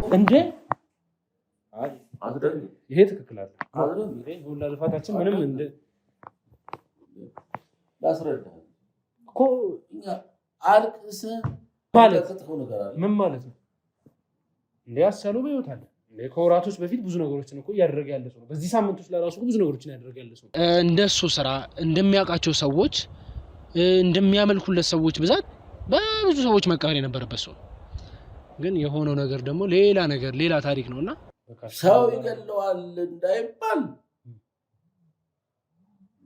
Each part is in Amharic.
እንዴ ይሄ ትክክል አይደል? ሁላ ልፋታችን ምንም እንደ ላስረዳ እኮ እኛ አልቅስ ማለት ምን ማለት ነው? እንዴ አስቻለው በህይወት አለ እንዴ? ከወራቶች በፊት ብዙ ነገሮችን እኮ ያደረገ ያለ ሰው ነው። በዚህ ሳምንት ውስጥ ለራሱ ብዙ ነገሮችን ያደረገ ያለ ሰው እንደሱ ስራ እንደሚያውቃቸው ሰዎች እንደሚያመልኩለት ሰዎች ብዛት በብዙ ሰዎች መቃወር የነበረበት ሰው ግን የሆነው ነገር ደግሞ ሌላ ነገር ሌላ ታሪክ ነውና ሰው ይገለዋል እንዳይባል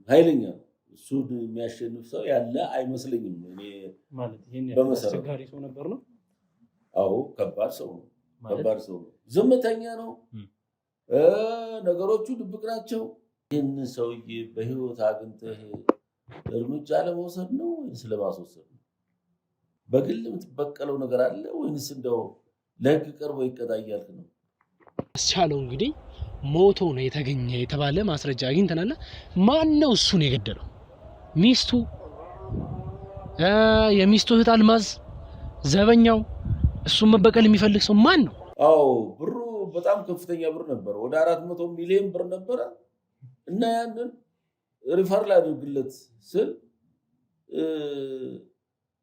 ኃይለኛ እሱ የሚያሸንፍ ሰው ያለ አይመስለኝም። እኔ ማለት ይሄን አስቸጋሪ ሰው ነበር ነው። አዎ ከባድ ሰው ነው። ከባድ ሰው ነው። ዝምተኛ ነው። ነገሮቹ ድብቅ ናቸው። ይህን ሰውዬ በህይወት አግኝተህ እርምጃ ለመውሰድ ነው ወይስ ለማስወሰድ ነው? በግል የምትበቀለው ነገር አለ ወይስ እንደው ለህግ ቀርቦ ይቀጣ እያልክ ነው? አስቻለው እንግዲህ ሞቶ ነው የተገኘ የተባለ ማስረጃ አግኝተናል። ማን ነው እሱን የገደለው? ሚስቱ፣ የሚስቱ እህት አልማዝ፣ ዘበኛው፣ እሱን መበቀል የሚፈልግ ሰው ማን ነው? አዎ ብሩ በጣም ከፍተኛ ብር ነበር። ወደ 400 ሚሊዮን ብር ነበረ እና ያንን ሪፈር ላድርግለት ስል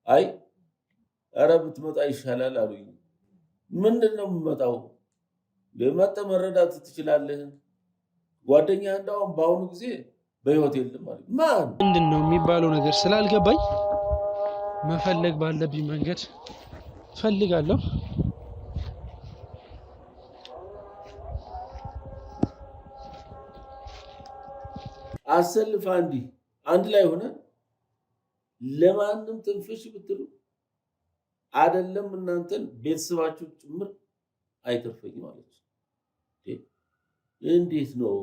አይ ኧረ ብትመጣ ይሻላል አሉኝ። ምንድን ነው የምመጣው? ለመጠ መረዳት ትችላለህ። ጓደኛ እንዳውም በአሁኑ ጊዜ በህይወት የለም ማለት ማን ምንድን ነው የሚባለው ነገር ስላልገባኝ መፈለግ ባለብኝ መንገድ ፈልጋለሁ። አሰልፋ እንዲህ አንድ ላይ ሆነ ለማንም ትንፍሽ ብትሉ አይደለም እናንተን ቤተሰባችሁ ጭምር አይተርፈኝ ማለት እንዴት ነው?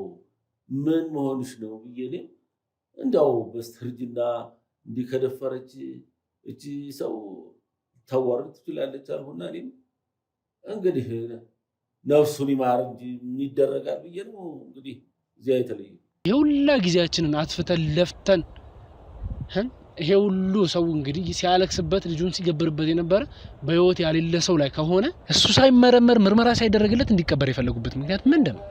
ምን መሆንሽ ነው ብዬ እንዳው በስተርጅና እንዲህ ከደፈረች እቺ ሰው ታዋርድ ትችላለች አልሆና እኔም እንግዲህ ነፍሱን ይማር እንጂ ምን ይደረጋል ብዬ ነው እንግዲህ እዚያ የተለየ የሁላ ጊዜያችንን አጥፍተን ለፍተን ይሄ ሁሉ ሰው እንግዲህ ሲያለክስበት ልጁን ሲገብርበት የነበረ በህይወት ያሌለ ሰው ላይ ከሆነ እሱ ሳይመረመር ምርመራ ሳይደረግለት እንዲቀበር የፈለጉበት ምክንያት ምንድን ነው?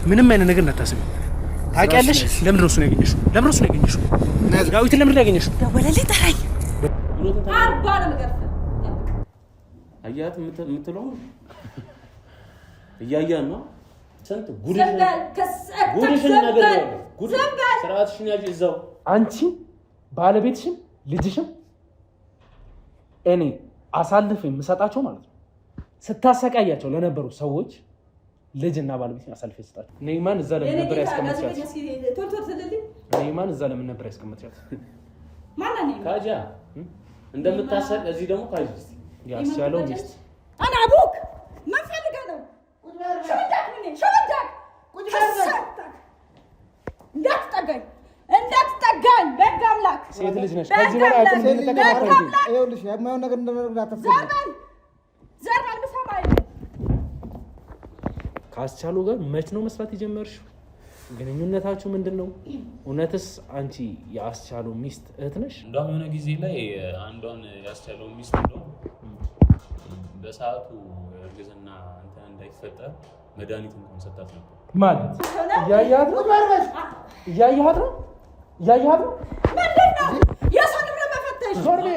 ምንም አይነት ነገር እንዳታስቢ ታውቂያለሽ። ለምን ነው እሱን ያገኘሽው? ዳዊትን ለምን ያገኘሽው? ደወለልኝ ጠራኝ። አርባ ነው የምገርፍህ። አያት የምትለው እያያን ነው። ስንት ጉድሽን ነገር ነው። ስርዓትሽን ያዥ እዛው አንቺ ባለቤትሽም ልጅሽም እኔ አሳልፌ የምሰጣቸው ማለት ነው። ስታሰቃያቸው ለነበሩ ሰዎች ልጅና ባለቤት አሳልፌ ሰጣቸው። ነይማን እዛ ለምን ነበር ያስቀመጥሻት? ነይማን እዛ ለምን ነበር ያስቀመጥሻት? ማን ነው ካጃ እንደምታሰቅ እዚህ ደግሞ ካጅ ያስቻለው ሚስት አና አቡክ ምን ፈልገህ ነው? እንዳትጠጋኝ በሕግ አምላክ። ሴት ልጅ ነሽ። ከዚህ በላይ አቅም እንደተከታተል ይኸውልሽ የማይሆን ነገር እንደነገር አትፈልጊ። ዘርባል ብሰማ አይደል? ካስቻሉ ጋር መች ነው መስራት የጀመርሽው? ግንኙነታችሁ ምንድነው? እውነትስ አንቺ ያስቻሉ ሚስት እህት ነሽ? እንደውም የሆነ ጊዜ ላይ አንዷን ያስቻለው ሚስት ነው በሰዓቱ እርግዝና እንትን እንዳይፈጠር መድኃኒት እንኳን ሰጣት ነበር። ማለት እያያት ነው ምንድነው? የሰው ንብረት መፈተሽ ዞርቤ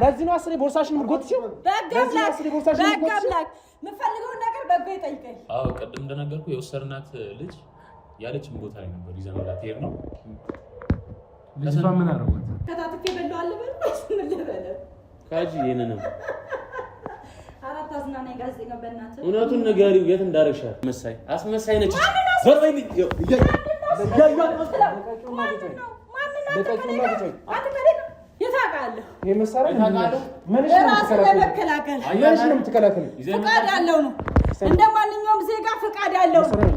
ለዚህ ነው አስሬ ቦርሳሽን ምጎትሽው። በጋምላክ የምፈልገውን ነገር በጎ ይጠይቀኝ። አዎ ቅድም እንደነገርኩ የወሰርናት ልጅ ያለችን ቦታ ላይ ነበር ይዘንላት ሄድ ነው። ልጅቷ ምን አደረጓት? ከታትፌ በለዋል በልስ ምን ልበለ ካጂ የነነው አራት አዝናና ጋዜጠኛ በእናትህ እውነቱን ንገሪው። የት እንዳረግሻት? አስመሳይ ነች። ዞር በይ ፍቃድ ያለው ነው። እንደ ማንኛውም ዜጋ ፍቃድ ያለው ነው።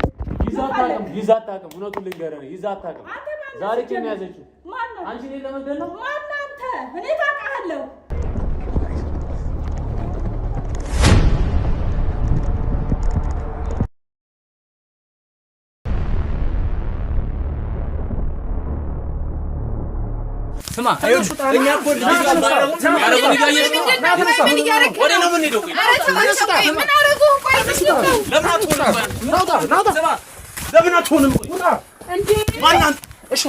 ይዛታቀም እውነቱን ልንገርህ ይዛታቀም ዛሬ ኬም ያዘችው ማን ነው አንቺ ነኝ ለመግደል ነው ማን አንተ እኔ ታውቃለሁ ስማ እኛ እኮ ያረጉን ይያየሽ ነው ወደ ነው ምን ሄደው ምን አረጉ ቆይ ለምን አትሆንም እንዴ ማን እሺ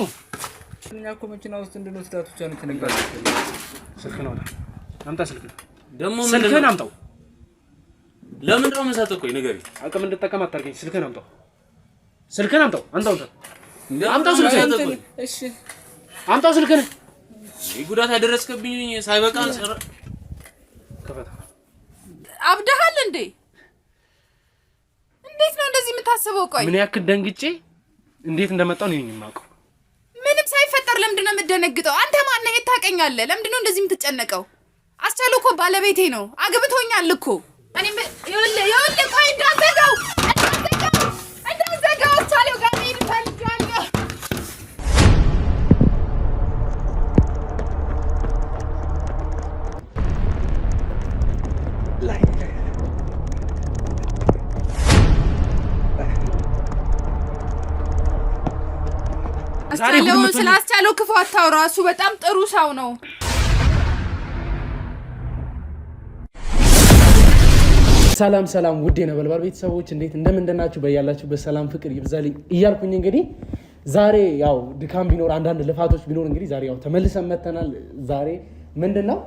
እኛ እኮ መኪና ውስጥ እንድንወስዳት ብቻ ነው ተነጋገር ስልክ ነው አምጣ ስልክ ደሞ ምን ስልክህን አምጣው ለምን ነው መሰጠው ቆይ ንገሪ አቅም እንድትጠቀም አታርገኝ ስልክህን አምጣው አምጣው ስልክህን እሺ አምጣው ስልክህን ይጉዳት ያደረስከብኝ ሳይበቃ ከፈታ አብደሃል እንዴ እንዴት ነው እንደዚህ የምታስበው ቆይ ምን ያክል ደንግጬ እንዴት እንደመጣው ነው የማውቀው ምንም ሳይፈጠር ለምንድን ነው የምትደነግጠው አንተ ማን ነህ ታውቀኛለህ ለምንድን ነው እንደዚህ የምትጨነቀው አስቻለው እኮ ባለቤቴ ነው አግብቶኛል እኮ እኔ ይኸውልህ ቆይ እንዳትዘጋው አስቻለው ጋር ሄድ ፈልጋለሁ ስላስቻለው ክፉ አታውራ እሱ በጣም ጥሩ ሰው ነው ሰላም ውዴ ነበልባል ቤተሰቦች እንዴት እንደምንደናችሁ በያላችሁ በሰላም ፍቅር ይብዛልኝ እያልኩኝ እንግዲህ ዛሬ ያው ድካም ቢኖር አንዳንድ ልፋቶች ቢኖር እንግዲህ ዛሬ ያው ተመልሰን መተናል ዛሬ ምንድነው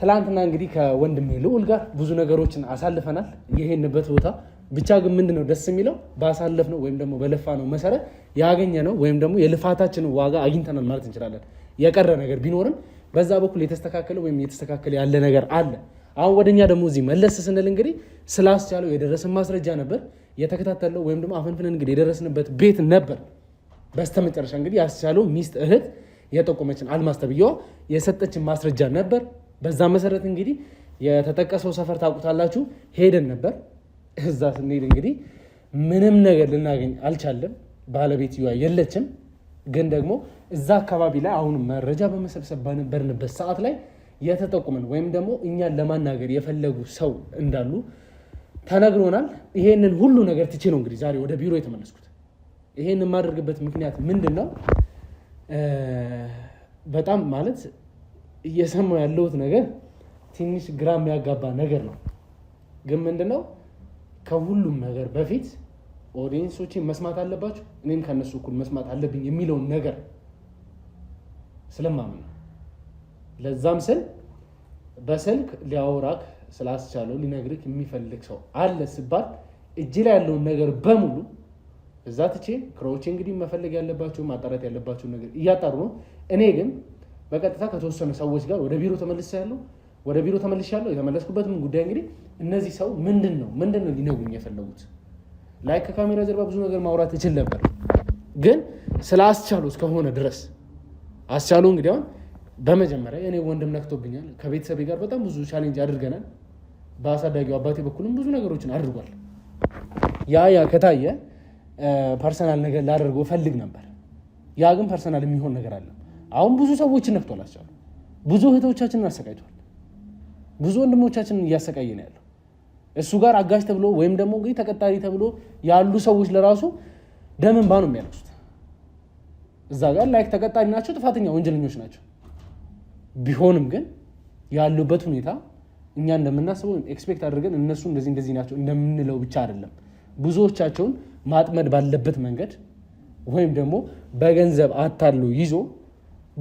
ትላንትና እንግዲህ ከወንድሜ ልዑል ጋር ብዙ ነገሮችን አሳልፈናል ይሄንበት ቦታ ብቻ ግን ምንድነው ደስ የሚለው ባሳለፍነው ወይም ደግሞ በለፋነው መሰረት ያገኘነው ወይም ደግሞ የልፋታችንን ዋጋ አግኝተናል ማለት እንችላለን የቀረ ነገር ቢኖርም በዛ በኩል የተስተካከለ ወይም የተስተካከለ ያለ ነገር አለ አሁን ወደኛ ደግሞ እዚህ መለስ ስንል እንግዲህ ስላስቻለው የደረሰን ማስረጃ ነበር የተከታተለው ወይም ደግሞ አፈንፍነን እንግዲህ የደረስንበት ቤት ነበር በስተመጨረሻ እንግዲህ ያስቻለው ሚስት እህት የጠቆመችን አልማዝ ተብየዋ የሰጠችን ማስረጃ ነበር በዛ መሰረት እንግዲህ የተጠቀሰው ሰፈር ታውቁታላችሁ ሄደን ነበር እዛ ስንሄድ እንግዲህ ምንም ነገር ልናገኝ አልቻለም ባለቤትዋ የለችም ግን ደግሞ እዛ አካባቢ ላይ አሁን መረጃ በመሰብሰብ በነበርንበት ሰዓት ላይ የተጠቆመን ወይም ደግሞ እኛን ለማናገር የፈለጉ ሰው እንዳሉ ተነግሮናል ይሄንን ሁሉ ነገር ትቼ ነው እንግዲህ ዛሬ ወደ ቢሮ የተመለስኩት ይሄንን የማደርግበት ምክንያት ምንድነው በጣም ማለት እየሰማው ያለሁት ነገር ትንሽ ግራ የሚያጋባ ነገር ነው ግን ምንድነው ከሁሉም ነገር በፊት ኦዲየንሶችን መስማት አለባችሁ እኔም ከነሱ እኩል መስማት አለብኝ የሚለውን ነገር ስለማምን ለዛም ስል በስልክ ሊያወራክ ስላስቻለው ሊነግርክ የሚፈልግ ሰው አለ ሲባል እጅ ላይ ያለውን ነገር በሙሉ እዛ ትቼ ክሮቼ እንግዲህ መፈለግ ያለባችሁ ማጣራት ያለባችሁ ነገር እያጣሩ ነው እኔ ግን በቀጥታ ከተወሰኑ ሰዎች ጋር ወደ ቢሮ ተመልሻለሁ የተመለስኩበትም ጉዳይ እንግዲህ እነዚህ ሰው ምንድነው ሊነግሩኝ የፈለጉት ላይክ ከካሜራ ጀርባ ብዙ ነገር ማውራት እችል ነበር ግን ስላስቻለው እስከሆነ ድረስ አስቻለው እንግዲህ አሁን በመጀመሪያ እኔ ወንድም ነክቶብኛል ከቤተሰቤ ጋር በጣም ብዙ ቻሌንጅ አድርገናል በአሳዳጊው አባቴ በኩልም ብዙ ነገሮችን አድርጓል ያ ከታየ ፐርሰናል ነገር ላደርገው ፈልግ ነበር ያ ግን ፐርሰናል የሚሆን ነገር አለ አሁን ብዙ ሰዎችን ነክቷል አስቻለው ብዙ እህቶቻችንን አሰቃይቷል ብዙ ወንድሞቻችንን እያሰቃየ ነው ያለው እሱ ጋር አጋዥ ተብሎ ወይም ደግሞ እንግዲህ ተቀጣሪ ተብሎ ያሉ ሰዎች ለራሱ ደምን ባኑ የሚያለቅሱት እዛ ጋር ላይክ ተቀጣሪ ናቸው ጥፋተኛ ወንጀለኞች ናቸው ቢሆንም ግን ያሉበት ሁኔታ እኛ እንደምናስበው ኤክስፔክት አድርገን እነሱ እንደዚህ ናቸው እንደምንለው ብቻ አይደለም ብዙዎቻቸውን ማጥመድ ባለበት መንገድ ወይም ደግሞ በገንዘብ አታሉ ይዞ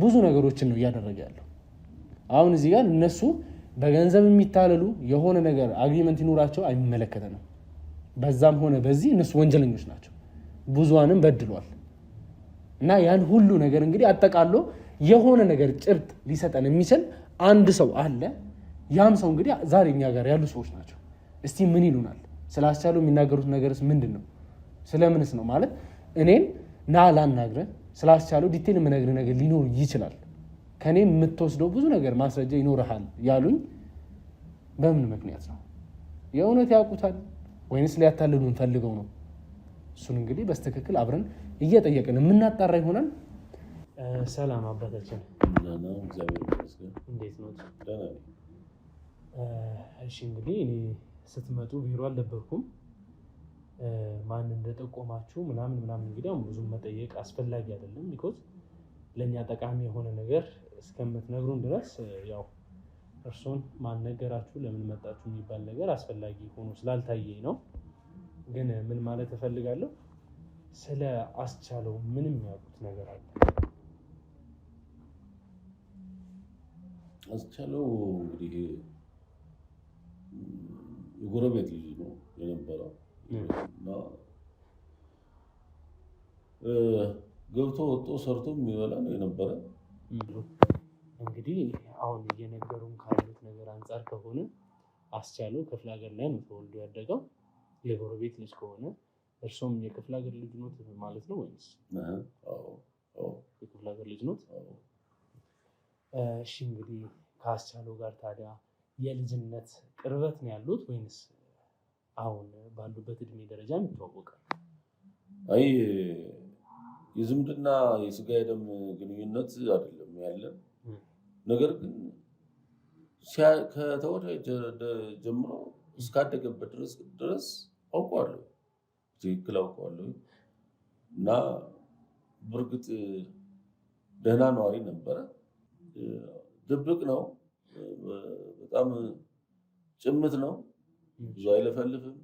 ብዙ ነገሮችን ነው እያደረገ ያለው አሁን እዚህ ጋር እነሱ በገንዘብ የሚታለሉ የሆነ ነገር አግሪመንት ይኖራቸው አይመለከተንም በዛም ሆነ በዚህ እነሱ ወንጀለኞች ናቸው ብዙዋንም በድሏል እና ያን ሁሉ ነገር እንግዲህ አጠቃሎ የሆነ ነገር ጭብጥ ሊሰጠን የሚችል አንድ ሰው አለ ያም ሰው እንግዲህ ዛሬ እኛ ጋር ያሉ ሰዎች ናቸው እስቲ ምን ይሉናል ስላስቻለው የሚናገሩት ነገርስ ምንድነው ስለምንስ ነው ማለት እኔን ላናግረን ስላስቻለው ዲቴል የምነግርህ ነገር ሊኖር ይችላል ከኔ የምትወስደው ብዙ ነገር ማስረጃ ይኖርሃል ያሉኝ በምን ምክንያት ነው የእውነት ያውቁታል ወይንስ ሊያታልሉን ፈልገው ነው እሱን እንግዲህ በስተክክል አብረን እየጠየቅን የምናጣራ ይሆናል። ሰላም አባታችን፣ እንዴት ነው? እሺ እንግዲህ እኔ ስትመጡ ቢሮ አልነበርኩም። ማን እንደጠቆማችሁ ምናምን እንግዲህ አሁን ብዙም መጠየቅ አስፈላጊ አይደለም። ቢኮዝ ለእኛ ጠቃሚ የሆነ ነገር እስከምትነግሩን ድረስ ያው እርሶን ማነገራችሁ ለምን መጣችሁ የሚባል ነገር አስፈላጊ ሆኖ ስላልታየኝ ነው። ግን ምን ማለት እፈልጋለሁ፣ ስለ አስቻለው ምንም ያውቁት ነገር አለ? አስቻለው እንግዲህ የጎረቤት ልጅ ነው የነበረው እና ገብቶ ወጥቶ ሰርቶ የሚበላ ነው የነበረ። እንግዲህ አሁን እየነገሩን ካሉት ነገር አንጻር ከሆነ አስቻለው ክፍለ ሀገር ላይ ነው ተወልዶ ያደገው። የጎረቤት ልጅ ከሆነ እርሶም የክፍለ ሀገር ልጅ ኖት ማለት ነው ወይስ? የክፍለ ሀገር ልጅ ኖት። እሺ እንግዲህ ከአስቻለው ጋር ታዲያ የልጅነት ቅርበት ነው ያሉት ወይንስ አሁን ባሉበት እድሜ ደረጃ ይተዋወቃል? አይ የዝምድና የስጋ የደም ግንኙነት አይደለም ያለን። ነገር ግን ከተወለደ ጀምሮ እስካደገበት ድረስ አውቀዋለሁ፣ ትክክል አውቀዋለሁ። እና በእርግጥ ደህና ነዋሪ ነበረ። ድብቅ ነው፣ በጣም ጭምት ነው፣ ብዙ አይለፈልፍም።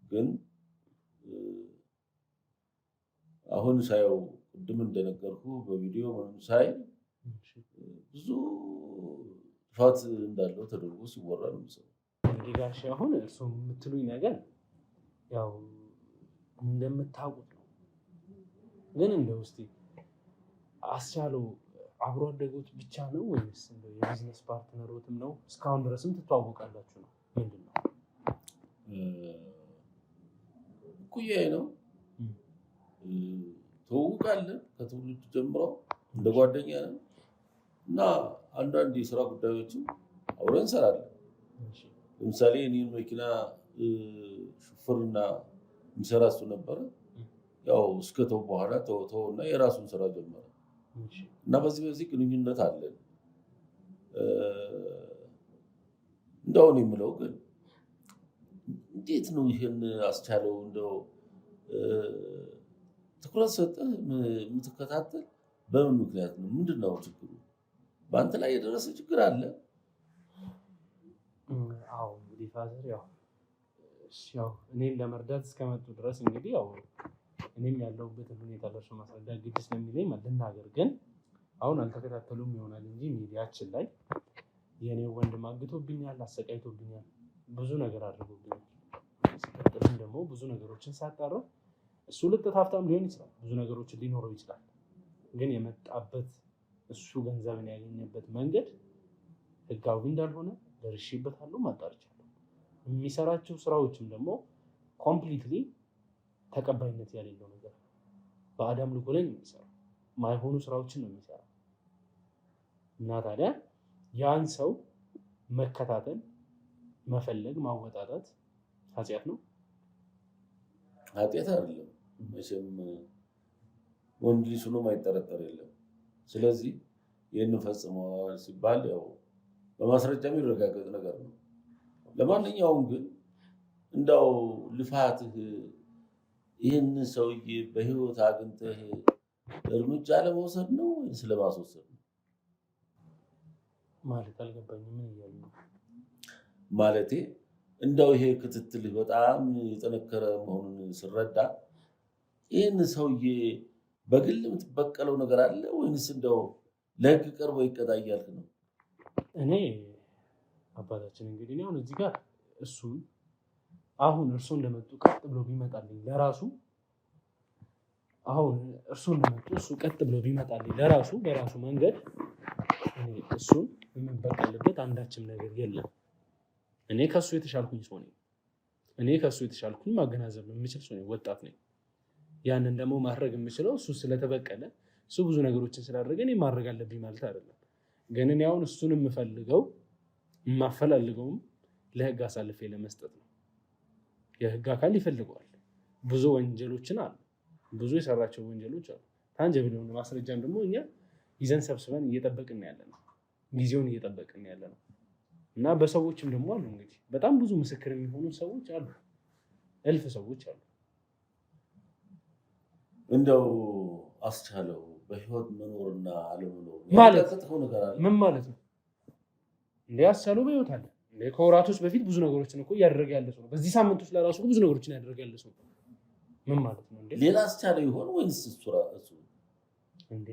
ግን አሁን ሳየው ቅድም እንደነገርኩ በቪዲዮ ሳይ ብዙ ጥፋት እንዳለው ተደርጎ ሲወራ ነው የምሰማው። እንግዲህ ጋሼ አሁን እርሱ የምትሉኝ ነገር ያው እንደምታውቁት ነው። ግን እንደው እስኪ አስቻለው አብሮ አደጎት ብቻ ነው ወይስ እንደው የቢዝነስ ፓርትነሮትም ነው? እስካሁን ድረስም ትተዋወቃላችሁ ነው? ምንድን ነው? እኩያዬ ነው፣ ተዋውቃለን ከትውልድ ጀምሮ እንደ ጓደኛ ነን እና አንዳንድ የስራ ጉዳዮችን አብረን እንሰራለን። ለምሳሌ እኔን መኪና ሹፍርና የሚሰራ እሱ ነበረ። ያው እስከተው በኋላ ተወውና የራሱን ስራ ጀመረ እና በዚህ ግንኙነት አለን። እንደው እኔ የምለው ግን እንዴት ነው ይሄን አስቻለው እንደው ትኩረት ሰጠህ የምትከታተል? በምን ምክንያት ነው? ምንድን ነው ችግሩ? በአንተ ላይ የደረሰ ችግር አለ? አዎ እንግዲህ ፋዘር ያው እኔን ለመርዳት እስከመጡ ድረስ እንግዲህ ያው እኔም ያለሁበትን ሁኔታ ለእርሱ ማስረዳት ግድ ስለሚለኝ ልናገር። ግን አሁን አልተከታተሉም ይሆናል እንጂ ሚዲያችን ላይ የእኔ ወንድም አግቶብኛል፣ አሰቃይቶብኛል፣ ብዙ ነገር አድርጎብኛል። ሲቀጥልም ደግሞ ብዙ ነገሮችን ሳጣራ እሱ ልጥት ሀብታም ሊሆን ይችላል፣ ብዙ ነገሮችን ሊኖረው ይችላል። ግን የመጣበት እሱ ገንዘብን ያገኘበት መንገድ ህጋዊ እንዳልሆነ ደርሼበታለሁ፣ ማጣርቻለሁ። የሚሰራቸው ስራዎችም ደግሞ ኮምፕሊትሊ ተቀባይነት ያሌለው ነገር በአዳም ልጎ ላይ ነው የሚሰራው። ማይሆኑ ስራዎችን ነው የሚሰራው እና ታዲያ ያን ሰው መከታተል፣ መፈለግ፣ ማወጣጣት ኃጢአት ነው? ኃጢአት አይደለም መቼም ወንድ ልጅ ሆኖ ማይጠረጠር የለም። ስለዚህ ይህንን ፈጽመዋል ሲባል ያው በማስረጃ የሚረጋገጥ ነገር ነው። ለማንኛውም ግን እንዳው ልፋትህ ይህን ሰውዬ በህይወት አግኝተህ እርምጃ ለመውሰድ ነው ወይስ ለማስወሰድ ነው? ማለት አልገባኝም። ምን እያሉ ነው? ማለቴ እንዳው ይሄ ክትትልህ በጣም የጠነከረ መሆኑን ስረዳ ይህን ሰውዬ በግል የምትበቀለው ነገር አለ ወይንስ እንደው ለህግ ቀርቦ ይቀጣ እያልክ ነው? እኔ አባታችን እንግዲህ አሁን እዚህ ጋር እሱን አሁን እርሶ እንደመጡ ቀጥ ብሎ ቢመጣልኝ ለራሱ አሁን እርሶ እንደመጡ እሱ ቀጥ ብሎ ቢመጣልኝ ለራሱ በራሱ መንገድ እሱን የምበቀልበት አንዳችም ነገር የለም። እኔ ከሱ የተሻልኩኝ ሰው ነኝ። እኔ ከሱ የተሻልኩኝ ማገናዘብ የምችል ሰው ነኝ። ወጣት ነኝ። ያንን ደግሞ ማድረግ የምችለው እሱ ስለተበቀለ እሱ ብዙ ነገሮችን ስላደረገ እኔ ማድረግ አለብኝ ማለት አይደለም። ግን እኔ አሁን እሱን የምፈልገው የማፈላልገውም ለህግ አሳልፌ ለመስጠት ነው። የህግ አካል ይፈልገዋል። ብዙ ወንጀሎችን አሉ፣ ብዙ የሰራቸው ወንጀሎች አሉ። ታንጀብል የሆነ ማስረጃም ደግሞ እኛ ይዘን ሰብስበን እየጠበቅን ያለ ነው፣ ጊዜውን እየጠበቅን ያለ ነው እና በሰዎችም ደግሞ አሉ እንግዲህ በጣም ብዙ ምስክር የሚሆኑ ሰዎች አሉ፣ እልፍ ሰዎች አሉ። እንደው አስቻለው በህይወት መኖርና አለመኖር ማለት ምን ማለት ነው? እንደ አስቻለው በህይወት አለ እንደ ከወራቶች በፊት ብዙ ነገሮችን እኮ እያደረገ ያለ ሰው ነው። በዚህ ሳምንት ውስጥ ለራሱ ብዙ ነገሮችን ያደረገ ያለ ሰው ምን ማለት ነው? እንዴ ሌላ አስቻለው ይሆን ወይስ እሱ እንዴ?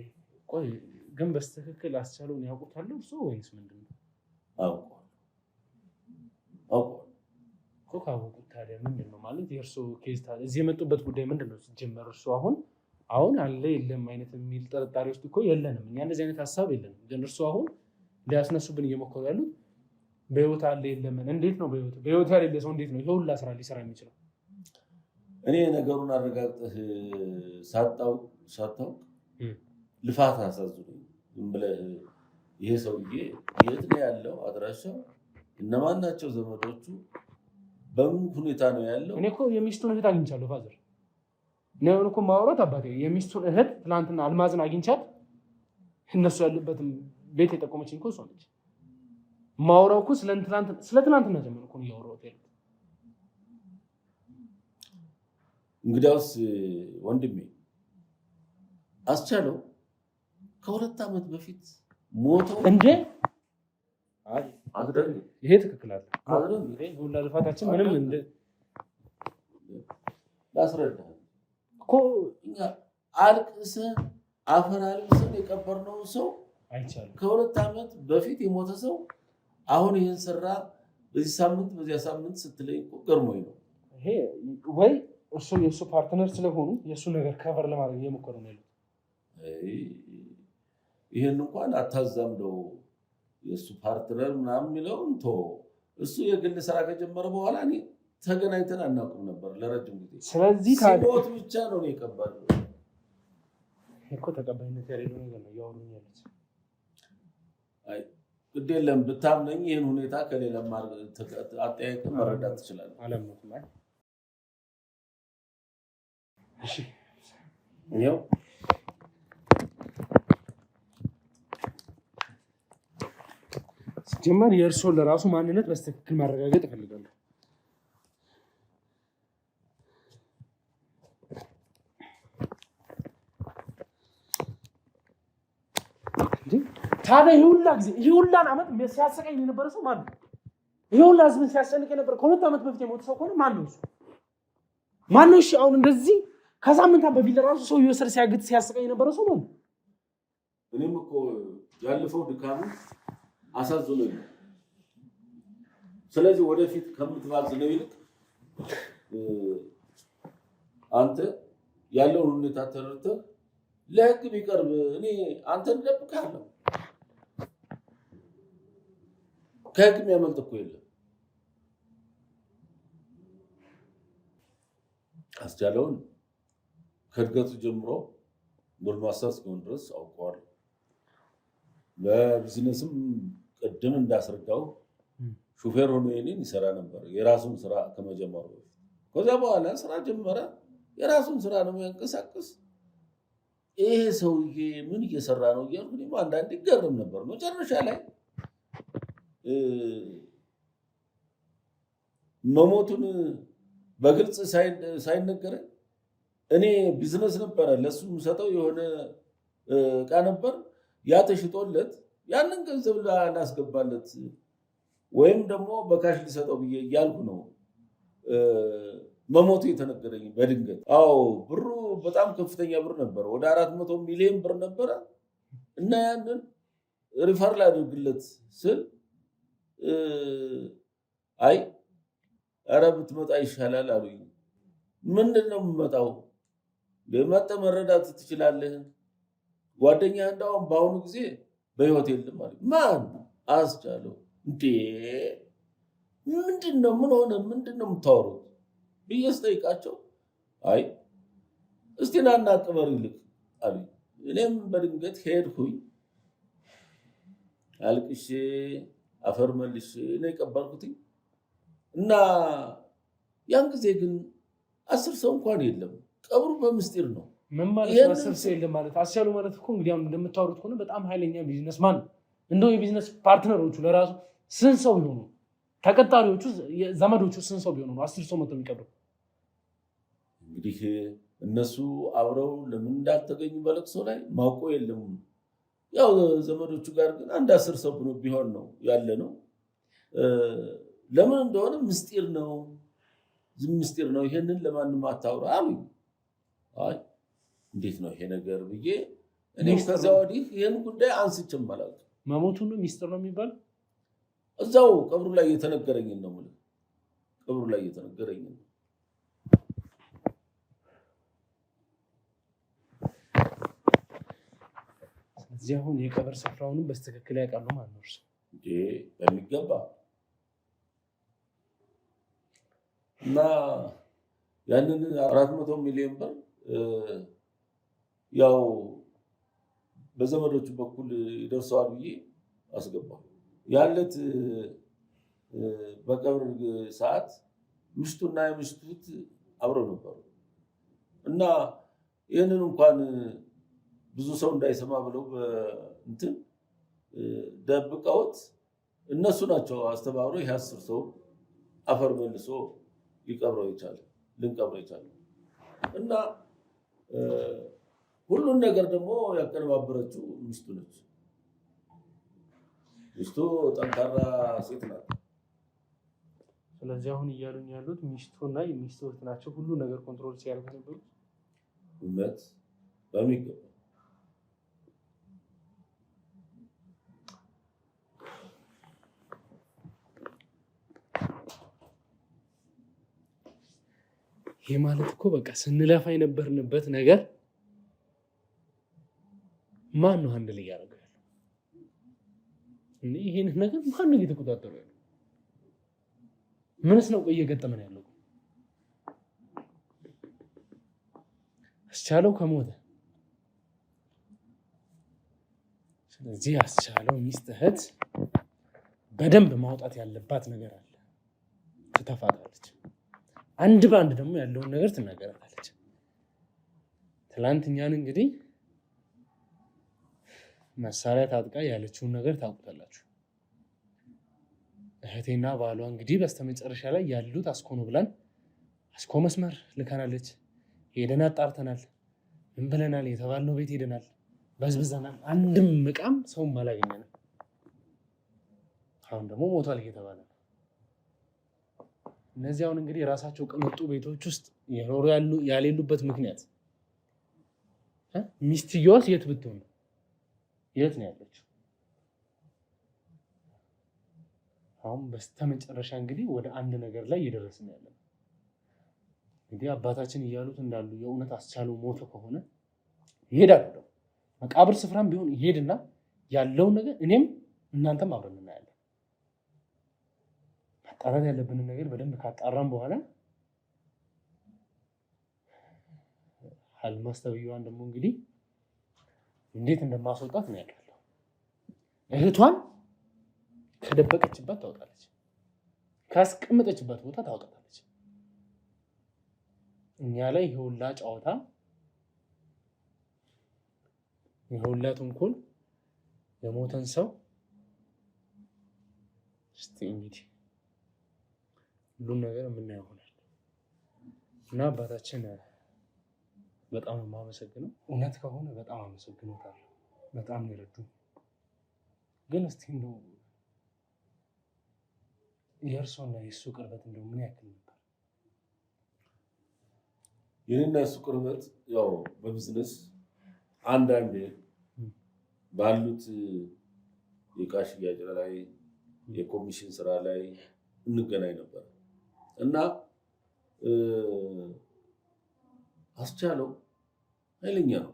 ቆይ ግን በስተክክል አስቻለውን ያውቁታል እርሶ ወይስ ምንድነው? አውቀዋል ካወቁት ታዲያ ምንድነው ማለት የእርሶ ኬዝ ታዲያ እዚህ የመጡበት ጉዳይ ምንድነው? ሲጀመር እርሶ አሁን አለ የለም አይነት የሚል ጥርጣሬ ውስጥ እኮ የለንም እኛ እንደዚህ አይነት ሀሳብ የለንም። ግን እርሶ አሁን ሊያስነሱብን እየሞከሩ ያሉት በህይወት አለ የለም። እንዴት ነው በህይወት ያለ ሰው እንዴት ነው ይሄ ሁላ ስራ ሊሰራ የሚችለው? እኔ ነገሩን አረጋግጠህ ሳታውቅ ልፋት አሳዝኑኝ ዝም ብለህ ይሄ ሰውዬ የት ነው ያለው? አድራሻው እነማን ናቸው ዘመዶቹ? በምን ሁኔታ ነው ያለው? እኔ እኮ የሚስቱን እህት አግኝቻለሁ ፋዘር። እኔ አሁን እኮ ማውራት አባቴ የሚስቱን እህት ትናንትና አልማዝን አግኝቻት እነሱ ያሉበትም ቤት የጠቆመችኝ እኮ እሷ ነች። ማውራው እኮ ስለ ትናንትና ዘመን እኮ ነው ያወራሁት ያሉት። እንግዲያውስ ወንድሜ አስቻለው ከ2 ዓመት በፊት ሞቶ እንዴ? ይሄ ትክክል አለ ሁላ ልፋታችን ምንም እንደ ላስረዳህ እኮ እኛ አልቅሰን አፈር አልቅሰን የቀበርነው ሰው አይቻልም። ከ2 ዓመት በፊት የሞተ ሰው አሁን ይህን ሰራ በዚህ ሳምንት በዚያ ሳምንት ስትለኝ እኮ ገርሞኝ ነው። ይሄ ወይ እርሱ የእሱ ፓርትነር ስለሆኑ የእሱ ነገር ከቨር ለማድረግ እየሞከሩ ነው ያሉት። ይህን እንኳን አታዛምደው። የእሱ ፓርትነር ምናምን የሚለውን እሱ የግል ስራ ከጀመረ በኋላ እኔ ተገናኝተን አናውቅም ነበር ለረጅም ጊዜ። ስለዚህ ሲሞት ብቻ ነው የቀባል እኮ ተቀባይነት ያሌለው ነገር ነው እያወሩኝ ያሉት። አይ ግድ የለም ብታምነኝ ይህን ሁኔታ ከሌላ አጠያየቅ መረዳት ትችላለህ። አለምነትም አይ እሺ ይኸው ሲጀመር የእርሶን ለራሱ ማንነት በስትክክል ማረጋገጥ እፈልጋለሁ። ታዲያ ይሄ ሁላን ዓመት ሲያሰቃኝ የነበረ ሰው ማን ነው? ይሄ ሁላ ህዝብን ሲያስጨንቅ የነበረ ከ2 ዓመት በፊት የሞተ ሰው ከሆነ ማን ነው እሱ? ማን ነው? እሺ አሁን እንደዚህ ከሳምንታት በፊት ለራሱ ሰው እየወሰደ ሲያግት ሲያሰቃኝ የነበረ ሰው ማን ነው? እኔም እኮ ያለፈው ድካሙ አሳዝኖኝ ነው። ስለዚህ ወደፊት ከምትባዝነው ይልቅ አንተ ያለውን ሁኔታ ተረድተህ ለህግ ቢቀርብ እኔ አንተን እደብቅሃለሁ። ከህግ የሚያመልጥ እኮ የለም። አስቻለውን ከእድገቱ ጀምሮ ጎልማሳ እስከሆነ ድረስ አውቀዋለሁ። በቢዝነስም ቅድም እንዳስረዳው ሹፌር ሆኖ የኔን ይሰራ ነበር የራሱን ስራ ከመጀመሩ በፊት። ከዚያ በኋላ ስራ ጀመረ። የራሱን ስራ ነው የሚያንቀሳቅስ። ይሄ ሰውዬ ምን እየሰራ ነው እያልኩ እኔም አንዳንዴ ይገርም ነበር። መጨረሻ ላይ መሞቱን በግልጽ ሳይነገረኝ እኔ ቢዝነስ ነበረ ለሱ የምሰጠው የሆነ እቃ ነበር። ያ ተሽጦለት ያንን ገንዘብ ላስገባለት ወይም ደግሞ በካሽ ሊሰጠው ብዬ እያልኩ ነው መሞቱ የተነገረኝ በድንገት። አዎ ብሩ በጣም ከፍተኛ ብር ነበረ፣ ወደ 400 ሚሊዮን ብር ነበረ እና ያንን ሪፈር ላድርግለት ስል አይ ኧረ ብትመጣ ይሻላል አሉኝ። ምንድን ነው የምመጣው? መጠህ መረዳት ትችላለህ። ጓደኛ እንዳውም በአሁኑ ጊዜ በህይወት የለም አለ። ማን? አስቻለው። እንዴ ምንድን ነው ምን ሆነ ምንድን ነው የምታወሩት ብዬ ስጠይቃቸው አይ እስቲ ናና ቅበር ይልቅ አሉኝ። እኔም በድንገት ሄድኩኝ። አልቅሼ አፈር መልሼ ነው የቀበርኩትኝ እና ያን ጊዜ ግን 10 ሰው እንኳን የለም። ቀብሩ በምስጢር ነው። ምን ማለት ነው? 10 ሰው የለም ማለት አስቻለው ማለት እኮ እንግዲህ አሁን እንደምታወሩት ከሆነ በጣም ኃይለኛ ቢዝነስማን ነው። እንደው የቢዝነስ ፓርትነሮቹ ለራሱ ስንት ሰው ቢሆኑ ተቀጣሪዎቹ ዘመዶቹ ስንት ሰው ቢሆኑ ነው 10 ሰው መጥቶ የሚቀብረው? እንግዲህ እነሱ አብረው ለምን እንዳልተገኙ በለቅሶ ላይ ማውቆ የለም። ያው ዘመዶቹ ጋር ግን አንድ 10 ሰው ቢሆን ነው ያለ ነው። ለምን እንደሆነ ምስጢር ነው፣ ምስጢር ነው። ይሄንን ለማንም አታውራ አሉኝ። አይ እንዴት ነው ይሄ ነገር ብዬ እኔ ከዛ ወዲህ ይሄን ጉዳይ አንስቼም አላውቅም። መሞቱ ነው ሚስጥር ነው የሚባል እዛው ቀብሩ ላይ የተነገረኝ ነው ማለት ቀብሩ ላይ የተነገረኝ ነው። እዚህ አሁን የቀብር ስፍራውንም በስተክክል ያውቃሉ ማለት ነው እርሱ በሚገባ እና ያንን 400 ሚሊዮን ብር ያው በዘመዶቹ በኩል ይደርሰዋል ብዬ አስገባው። ያለት በቀብር ሰዓት ምሽቱና የምሽቱት አብረው ነበሩ እና ይህንን እንኳን ብዙ ሰው እንዳይሰማ ብለው እንትን ደብቀውት እነሱ ናቸው አስተባብረው ይህ 10 ሰው አፈር መልሶ ሊቀብረው ይቻላል ልንቀብረው ይቻላል እና ሁሉን ነገር ደግሞ ያቀነባበረችው ሚስቱ ነች። ሚስቱ ጠንካራ ሴት ናት። ስለዚህ አሁን እያሉኝ ያሉት ሚስቱና የሚስቱ እህት ናቸው ሁሉ ነገር ኮንትሮል ሲያደርጉ ነበሩ። እውነት በሚገባ ይሄ ማለት እኮ በቃ ስንለፋ የነበርንበት ነገር ማን ነው አንድ ላይ ያደርጋል? ይሄን ነገር ማን ነው እየተቆጣጠረው ያለው? ምንስ ነው እየገጠመን ያለው? አስቻለው ከሞተ ስለዚህ አስቻለው ሚስት እህት በደንብ ማውጣት ያለባት ነገር አለ። ትተፋታለች። አንድ በአንድ ደግሞ ያለውን ነገር ትናገራታለች። ትላንትኛን እንግዲህ መሳሪያ ታጥቃ ያለችውን ነገር ታውቁታላችሁ። እህቴና ባሏ እንግዲህ በስተመጨረሻ ላይ ያሉት አስኮ ነው ብላን አስኮ መስመር ልከናለች። ሄደን አጣርተናል። ምን ብለናል? የተባልነው ቤት ሄደናል፣ በዝብዘናል። አንድም ዕቃም ሰውም አላገኘንም። አሁን ደግሞ ሞቷል እየተባለ ነው። እነዚህ አሁን እንግዲህ የራሳቸው ቅንጡ ቤቶች ውስጥ የኖሩ ያሌሉበት ምክንያት ሚስትየዋስ የት ብትሆን ነው? የት ነው ያለችው? አሁን በስተመጨረሻ እንግዲህ ወደ አንድ ነገር ላይ እየደረስን ያለ ነው። እንግዲህ አባታችን እያሉት እንዳሉ የእውነት አስቻለው ሞተ ከሆነ ይሄዳል። መቃብር ስፍራም ቢሆን ይሄድና ያለውን ነገር እኔም እናንተም አብረን እናያለን። ማጣራት ያለብንን ነገር በደንብ ካጣራን በኋላ አልማዝ ተብዬዋን ደግሞ እንግዲህ እንዴት እንደማስወጣት ነው ያለው። እህቷን ከደበቀችበት ታወጣለች፣ ካስቀመጠችበት ቦታ ታወጣለች። እኛ ላይ የሁላ ጨዋታ የሁላ ተንኮል የሞተን ሰው እስቲ እንግዲህ ሁሉም ነገር የምናየው ይሆናል እና አባታችን በጣም የማመሰግነው እውነት ከሆነ በጣም አመሰግኖታለሁ። በጣም ነው የረዱኝ። ግን እስቲ እንደው የእርሶና የእሱ ቅርበት እንደው ምን ያክል ነበር? የኔና የእሱ ቅርበት ያው በቢዝነስ አንዳንድ ባሉት የዕቃ ሽያጭ ላይ የኮሚሽን ስራ ላይ እንገናኝ ነበር እና አስቻለው ኃይለኛ ነው፣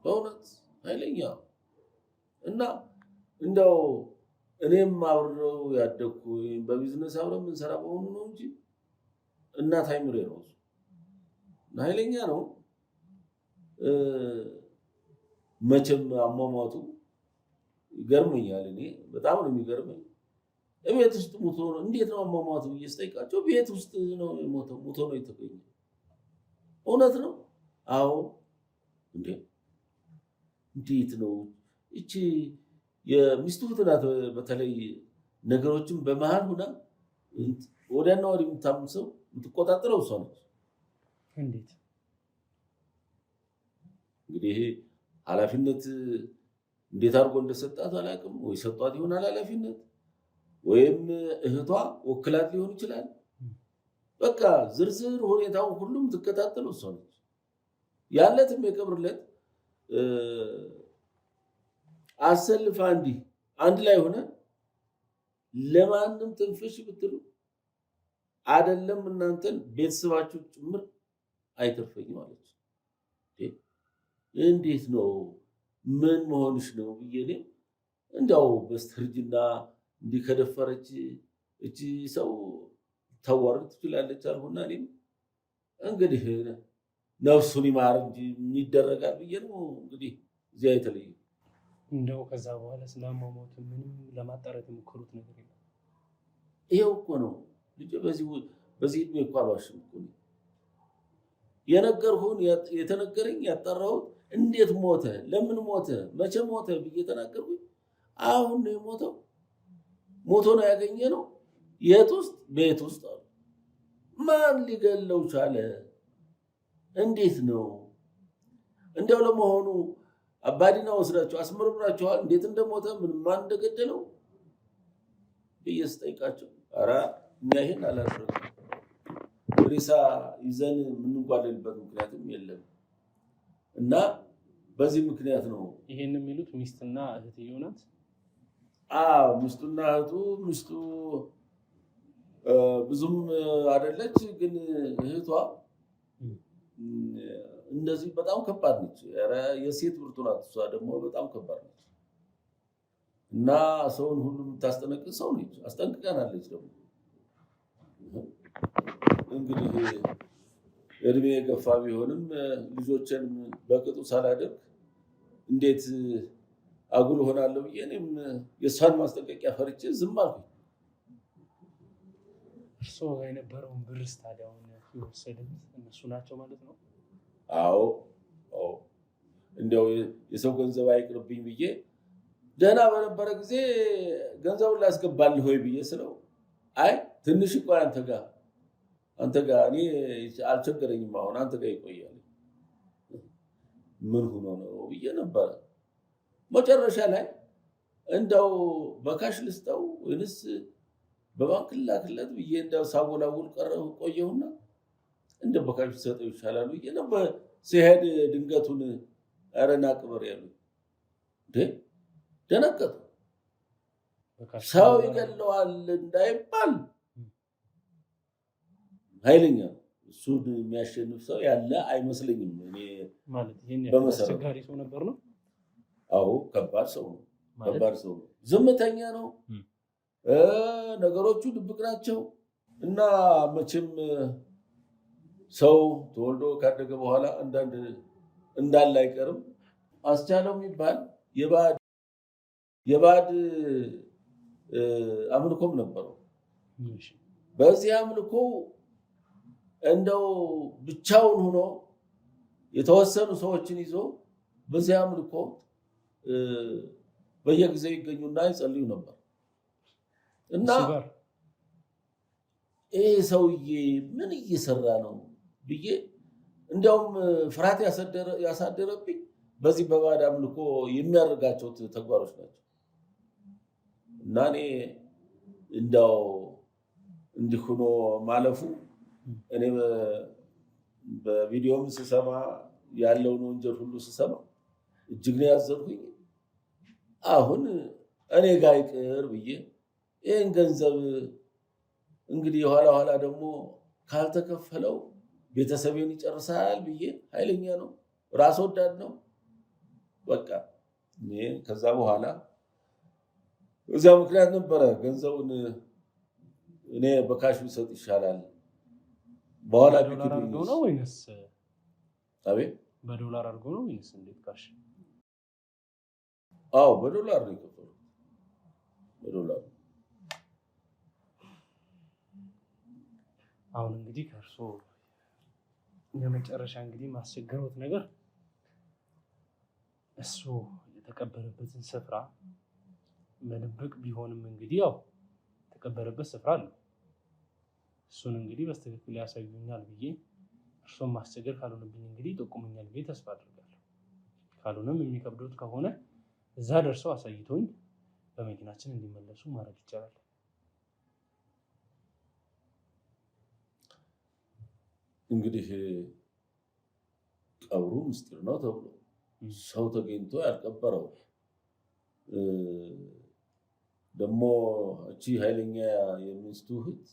በእውነት ኃይለኛ እና እንደው እኔም አብረው ያደግኩ በቢዝነስ አብረን የምንሰራ በሆኑ ነው እንጂ እናት አይምሬ ነው እና ኃይለኛ ነው። መቼም አሟሟቱ ይገርመኛል። እኔ በጣም ነው የሚገርመኝ። ቤት ውስጥ ሙቶ ነው እንዴት ነው አሟሟቱ ብዬ ስጠይቃቸው ቤት ውስጥ ነው የሞተው፣ ሙቶ ነው የተገኘው። እውነት ነው። አዎ እንዴት ነው እቺ የሚስቱ ናት። በተለይ ነገሮችን በመሃል ሆና ወዲያና ወዲህ የምታምሰው የምትቆጣጠረው እሷ ነች። እንዴት እንግዲህ ኃላፊነት እንዴት አድርጎ እንደሰጣት አላውቅም። ወይ ሰጧት ይሆናል ኃላፊነት፣ ወይም እህቷ ወክላት ሊሆን ይችላል። በቃ ዝርዝር ሁኔታው ሁሉም ትከታተለው እሷ ነች። ያለትም የቀብርለት አሰልፋ እንዲህ አንድ ላይ ሆነ ለማንም ትንፍሽ ብትሉ አይደለም እናንተን ቤተሰባችሁ ጭምር አይተርፈኝም አለች። እንዴት ነው ምን መሆንሽ ነው ብዬ እኔም እንዲያው በስተርጅና እንዲህ ከደፈረች እቺ ሰው ታዋርድ ትችላለች አልሁና እኔም እንግዲህ ነፍሱን ይማር እንጂ ይደረጋል ብዬ ነው እንግዲህ እዚያ የተለየ። እንደው ከዛ በኋላ ስለማሞት ምንም ለማጣራት የሞከሩት ነገር የለም? ይሄው እኮ ነው ልጅ በዚህ እድሜ እኮ አልዋሽም እኮ የነገርኩህን የተነገረኝ ያጣራሁት እንዴት ሞተ፣ ለምን ሞተ፣ መቼ ሞተ ብዬ ተናገርኩኝ። አሁን ነው የሞተው። ሞቶ ነው ያገኘ ነው። የት ውስጥ? ቤት ውስጥ አሉ። ማን ሊገለው ቻለ? እንዴት ነው? እንደው ለመሆኑ አባዲና ወስዳቸው አስመርምራቸዋል? እንዴት እንደሞተ ምን ማን እንደገደለው ብዬ ስጠይቃቸው ኧረ እኛ ይሄን አላደረግንም፣ ሬሳ ይዘን የምንጓደልበት ምክንያትም የለም እና በዚህ ምክንያት ነው። ይሄን የሚሉት ሚስትና እህትየው ናት? አዎ ሚስቱና እህቱ። ሚስቱ ብዙም አይደለች፣ ግን እህቷ እንደዚህ በጣም ከባድ ነች። ኧረ የሴት ብርቱ ናት። እሷ ደግሞ በጣም ከባድ ነች እና ሰውን ሁሉ የምታስጠነቅቅ ሰው ነች። አስጠንቅቀናለች ደግሞ እንግዲህ እድሜ የገፋ ቢሆንም ልጆችን በቅጡ ሳላደርግ እንዴት አጉል ሆናለሁ ብዬ እኔም የእሷን ማስጠንቀቂያ ፈርቼ ዝም አልኩኝ። እርስዎ ጋር የነበረውን ብርስ ታዲያ አሁን የወሰዱት እነሱ ናቸው ማለት ነው? አዎ እንዲያው የሰው ገንዘብ አይቅርብኝ ብዬ ደህና በነበረ ጊዜ ገንዘቡን ላስገባልህ ወይ ብዬ ስለው አይ ትንሽ ቆይ አንተ ጋር እኔ አልቸገረኝም፣ አሁን አንተ ጋር ይቆያል። ምን ሆኖ ነው ብዬ ነበረ። መጨረሻ ላይ እንደው በካሽ ልስጠው ወይንስ በባንክ ላክለት ብዬ እንደው ሳወላውል ቆየሁና እንደ በካሽ ሰጠው ይሻላል ብዬ ነበር። ሲሄድ ድንገቱን ኧረ ና ቅበር ያሉኝ ደነገጡ። ሰው ይገለዋል እንዳይባል ኃይለኛ እሱን የሚያሸንፍ ሰው ያለ አይመስለኝም። እኔ ማለት ይሄን አስቸጋሪ ሰው ነበር ነው? አዎ ከባድ ሰው ነው። ዝምተኛ ነው። ነገሮቹ ድብቅ ናቸው እና መቼም ሰው ተወልዶ ካደገ በኋላ አንዳንድ እንዳለ አይቀርም። አስቻለው የሚባል የባዕድ አምልኮም ነበረው። በዚህ አምልኮ እንደው ብቻውን ሆኖ የተወሰኑ ሰዎችን ይዞ በዚህ አምልኮ በየጊዜው ይገኙና ይጸልዩ ነበር እና ይሄ ሰውዬ ምን እየሰራ ነው ብዬ እንዲያውም ፍርሃት ያሳደረብኝ በዚህ በባዕድ አምልኮ የሚያደርጋቸው ተግባሮች ናቸው እና እኔ እንደው እንዲህ ሆኖ ማለፉ እኔ በቪዲዮም ስሰማ ያለውን ወንጀል ሁሉ ስሰማ እጅግ ነው ያዘንኩኝ። አሁን እኔ ጋር ይቅር ብዬ ይህን ገንዘብ እንግዲህ የኋላ ደግሞ ካልተከፈለው ቤተሰቤን ይጨርሳል ብዬ ኃይለኛ ነው፣ ራስ ወዳድ ነው። በቃ እኔ ከዛ በኋላ እዚያ ምክንያት ነበረ ገንዘቡን እኔ በካሽ ብሰጥ ይሻላል። በኋላ ዶላር አድርጎ ነው ወይንስ? አቤት በዶላር አድርጎ ነው ወይንስ እንዴት ካሽ? አዎ በዶላር ነው የከፈለው። በዶላር አሁን እንግዲህ ከእርሶ የመጨረሻ እንግዲህ ማስቸገሩት ነገር እሱ የተቀበረበትን ስፍራ መደበቅ ቢሆንም እንግዲህ ያው የተቀበረበት ስፍራ አለ። እሱን እንግዲህ በስትክክል ያሳዩኛል ብዬ እርሶን ማስቸገር ካልሆነብኝ እንግዲህ ጠቁሙኛል ብዬ ተስፋ አድርጋለሁ። ካልሆነም የሚከብዱት ከሆነ እዛ ደርሰው አሳይቶኝ በመኪናችን እንዲመለሱ ማድረግ ይቻላል። እንግዲህ ቀብሩ ምስጢር ነው ተብሎ ሰው ተገኝቶ ያልቀበረው ደግሞ እቺ ኃይለኛ የሚስቱ እህት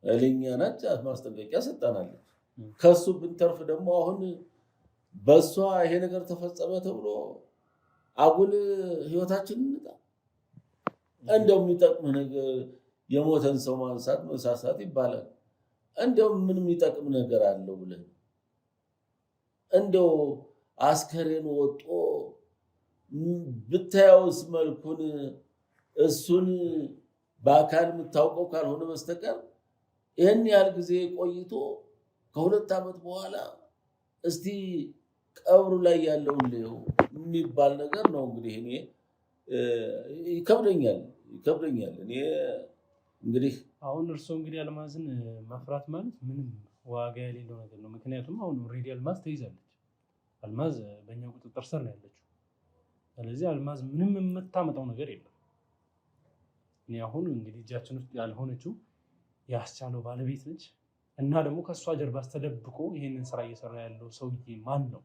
ኃይለኛ ናት። ማስጠንቀቂያ ሰጣናለች። ከሱ ብንተርፍ ደግሞ አሁን በሷ ይሄ ነገር ተፈጸመ ተብሎ አጉል ህይወታችንን እንጣ። እንደው የሚጠቅም ነገር የሞተን ሰው ማንሳት መሳሳት ይባላል። እንደው ምን የሚጠቅም ነገር አለው ብለን እንደው አስከሬን ወጦ ብታየውስ መልኩን እሱን በአካል የምታውቀው ካልሆነ በስተቀር ይህን ያህል ጊዜ ቆይቶ ከ2 ዓመት በኋላ እስቲ ቀብሩ ላይ ያለውን ልየው የሚባል ነገር ነው። እንግዲህ እኔ ይከብደኛል። እኔ እንግዲህ አሁን እርስዎ እንግዲህ አልማዝን መፍራት ማለት ምንም ዋጋ የሌለው ነገር ነው። ምክንያቱም አሁን ኦልሬዲ አልማዝ ተይዛለች። አልማዝ በእኛ ቁጥጥር ስር ነው ያለችው። ስለዚህ አልማዝ ምንም የምታመጣው ነገር የለም። እኔ አሁን እንግዲህ እጃችን ውስጥ ያልሆነችው ያስቻለው ባለቤት ነች እና ደግሞ ከእሷ ጀርባ ተደብቆ ይህንን ስራ እየሰራ ያለው ሰውዬ ማን ነው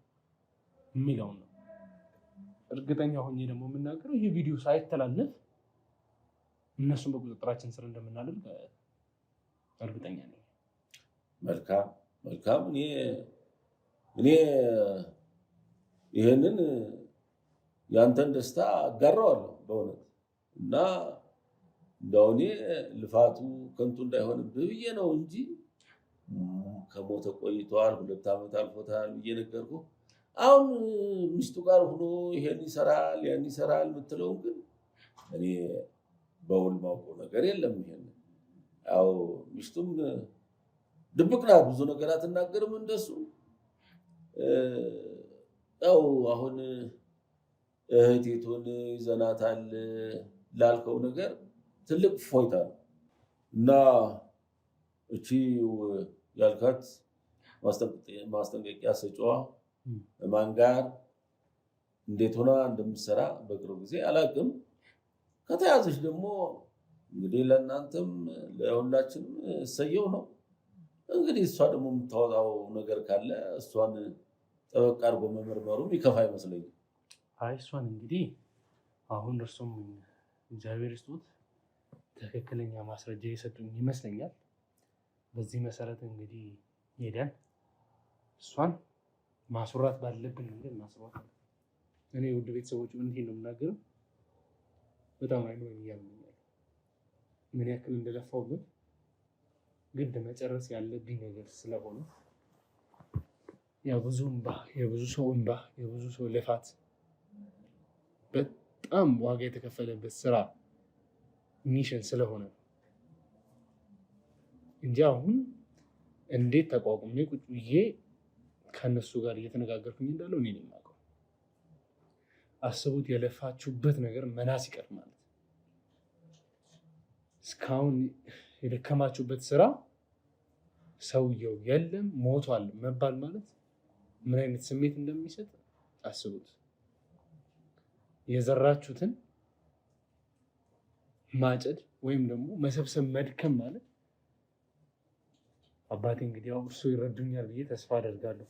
የሚለውን ነው። እርግጠኛ ሆኜ ደግሞ የምናገረው ይህ ቪዲዮ ሳይተላለፍ እነሱን በቁጥጥራችን ስር እንደምናደርግ እርግጠኛ ነኝ። መልካም። እኔ ይህንን ያንተን ደስታ አጋራዋለሁ በእውነት እና እንደው እኔ ልፋቱ ከንቱ እንዳይሆንብህ ብዬ ነው እንጂ ከሞተ ቆይቷል፣ 2 ዓመት አልፎታል ብዬ ነገርኩህ። አሁን ሚስቱ ጋር ሆኖ ይሄን ይሰራል ያን ይሰራል የምትለውን ግን እኔ በውል ማውቀው ነገር የለም። ይሄን ያው ሚስቱም ድብቅ ናት፣ ብዙ ነገር አትናገርም እንደሱ። ያው አሁን እህቴቱን ይዘናታል ላልከው ነገር ትልቅ ፎይታ ነው እና እቺ ያልካት ማስጠንቀቂያ ሰጪዋ ማን ጋር እንዴት ሆና እንደምትሰራ በቅርብ ጊዜ አላውቅም። ከተያዘች ደግሞ እንግዲህ ለእናንተም ለሁላችንም እሰየው ነው። እንግዲህ እሷ ደግሞ የምታወጣው ነገር ካለ እሷን ጠበቅ አድርጎ መመርመሩ የሚከፋ አይመስለኝም። አይ እሷን እንግዲህ አሁን እርሱም እግዚአብሔር ይስጡት ትክክለኛ ማስረጃ የሰጡኝ ይመስለኛል። በዚህ መሰረት እንግዲህ ሄደን እሷን ማስወራት ባለብን ነገር እናስሯታለን። እኔ ውድ ቤተሰቦች እንዴት ነው የምናገረው፣ በጣም አይኖር እያምኛል ምን ያክል እንደለፋውበት ግድ መጨረስ ያለብኝ ነገር ስለሆነ የብዙ ሰው እንባ የብዙ ሰው ልፋት በጣም ዋጋ የተከፈለበት ስራ ሚሽን ስለሆነ እንጂ አሁን እንዴት ተቋቁሜ ቁጭ ብዬ ከነሱ ጋር እየተነጋገርኩኝ እንዳለው እኔ ነኝ የማውቀው። አስቡት፣ የለፋችሁበት ነገር መናስ ይቀር ማለት እስካሁን የደከማችሁበት ስራ ሰውየው የለም ሞቷል መባል ማለት ምን አይነት ስሜት እንደሚሰጥ አስቡት። የዘራችሁትን ማጨድ ወይም ደግሞ መሰብሰብ መድከም ማለት አባቴ እንግዲህ ያው እርሱ ይረዱኛል ብዬ ተስፋ አደርጋለሁ።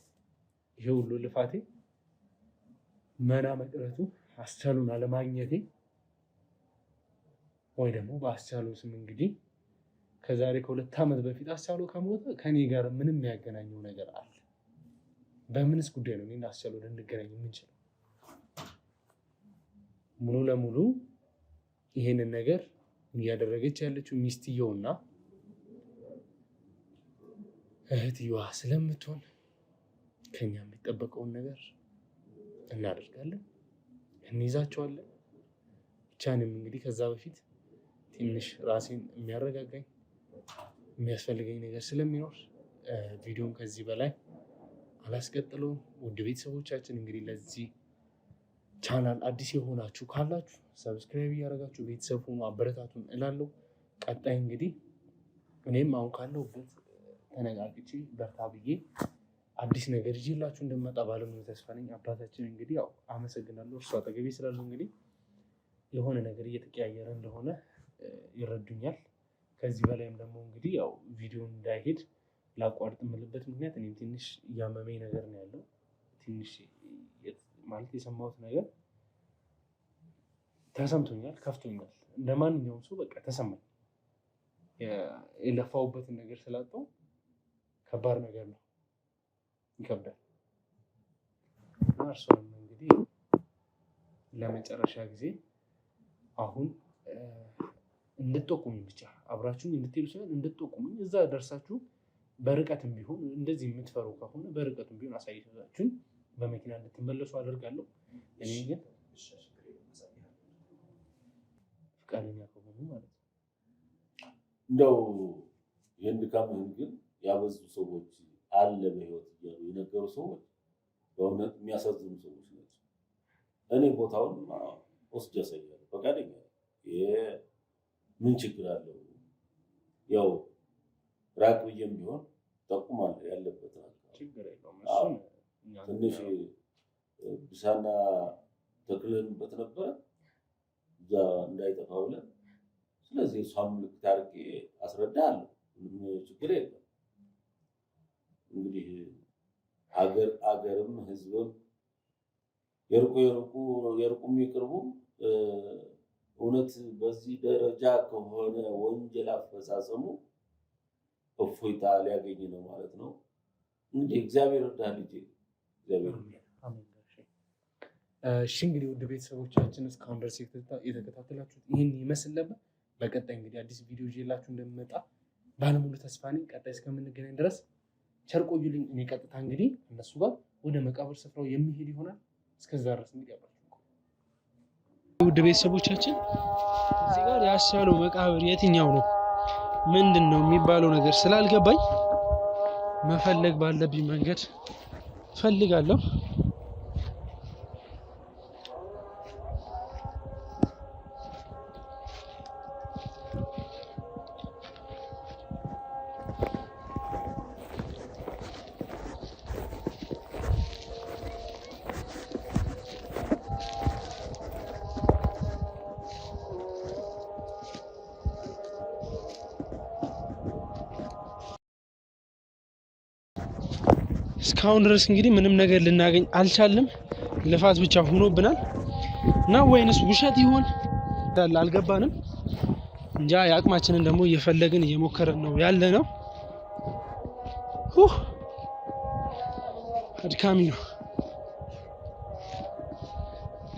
ይሄ ሁሉ ልፋቴ መና መቅረቱ አስቻሉን አለማግኘቴ ወይ ደግሞ በአስቻሉ ስም እንግዲህ ከዛሬ ከ2 ዓመት በፊት አስቻሉ ከሞተ ከኔ ጋር ምንም ያገናኘው ነገር አለ? በምንስ ጉዳይ ነው እኔና አስቻሉ ልንገናኝ የምንችለው? ሙሉ ለሙሉ ይሄንን ነገር እያደረገች ያለችው ሚስትየውና እህትየዋ ስለምትሆን ከኛ የሚጠበቀውን ነገር እናደርጋለን፣ እንይዛቸዋለን። ብቻንም እንግዲህ ከዛ በፊት ትንሽ ራሴን የሚያረጋጋኝ የሚያስፈልገኝ ነገር ስለሚኖር ቪዲዮን ከዚህ በላይ አላስቀጥለውም። ውድ ቤተሰቦቻችን እንግዲህ ለዚህ ቻናል አዲስ የሆናችሁ ካላችሁ ሰብስክራይብ እያደረጋችሁ ቤተሰብ ሆኑ አበረታቱን እላለሁ። ቀጣይ እንግዲህ እኔም አሁን ካለሁበት ተነቃቅቼ በርታ ብዬ አዲስ ነገር ይዤላችሁ እንደመጣ ባለሙሉ ተስፋ ነኝ። አባታችን እንግዲህ ያው አመሰግናለሁ። እርሱ አጠገቤ ስላሉ እንግዲህ የሆነ ነገር እየተቀያየረ እንደሆነ ይረዱኛል። ከዚህ በላይም ደግሞ እንግዲህ ያው ቪዲዮን እንዳይሄድ ላቋርጥ የምልበት ምክንያት እኔም ትንሽ እያመመኝ ነገር ነው ያለው። ትንሽ ማለት የሰማሁት ነገር ተሰምቶኛል፣ ከፍቶኛል። እንደ ማንኛውም ሰው በቃ ተሰማኝ። የለፋውበትን ነገር ስላጣው ከባድ ነገር ነው፣ ይከብዳል። እና እርሱንም እንግዲህ ለመጨረሻ ጊዜ አሁን እንድትጠቁሙኝ ብቻ አብራችሁኝ እንድትሄዱ ሲሆን እንድትጠቁሙኝ እዛ ደርሳችሁ በርቀትም ቢሆን እንደዚህ የምትፈሩ ከሆነ በርቀትም ቢሆን አሳይታችሁኝ በመኪና እንድትመለሱ አደርጋለሁ። እኔ ግን ፍቃደኛ ከሆኑ ማለት ነው። እንደው ይህን ድካምህን ግን ያበዙ ሰዎች አለ በህይወት እያሉ የነገሩ ሰዎች በእውነት የሚያሳዝኑ ሰዎች ናቸው። እኔ ቦታውን ወስጄ ያሳያለሁ ፈቃደኛ። ይሄ ምን ችግር አለው? ያው ራቅ ብዬም ቢሆን ጠቁማለሁ ያለበት ችግር የለውም። ትንሽ ብሳና ተክለንበት ነበረ እዛ እንዳይጠፋ ብለን። ስለዚህ እሷን ምልክት አድርጌ አስረዳለሁ። ምንም ችግር የለም። እንግዲህ አገርም ህዝብም የርቁም የቅርቡም እውነት በዚህ ደረጃ ከሆነ ወንጀል አፈጻጸሙ እፎይታ ሊያገኝ ነው ማለት ነው። እንግዲህ እግዚአብሔር እርዳህ ልጄ። እሺ እንግዲህ ውድ ቤተሰቦቻችን እስካሁን ድረስ የተከታተላችሁት ይህን ይመስል ነበር። በቀጣይ እንግዲህ አዲስ ቪዲዮ ይዤላችሁ እንደምመጣ ባለሙሉ ተስፋ ነኝ። ቀጣይ እስከምንገናኝ ድረስ ቸር ቆዩልኝ። እኔ ቀጥታ እንግዲህ እነሱ ጋር ወደ መቃብር ስፍራው የሚሄድ ይሆናል። እስከዛ ድረስ እንግዲህ አብራችሁ ውድ ቤተሰቦቻችን እዚህ ጋር ያስቻለው መቃብር የትኛው ነው ምንድን ነው የሚባለው ነገር ስላልገባኝ መፈለግ ባለብኝ መንገድ ፈልጋለሁ። እስካሁን ድረስ እንግዲህ ምንም ነገር ልናገኝ አልቻልንም። ልፋት ብቻ ሆኖብናል እና ወይንስ ውሸት ይሆን አልገባንም። እንጃ የአቅማችንን ደግሞ እየፈለግን እየሞከረን ነው ያለ ነው። አድካሚ ነው።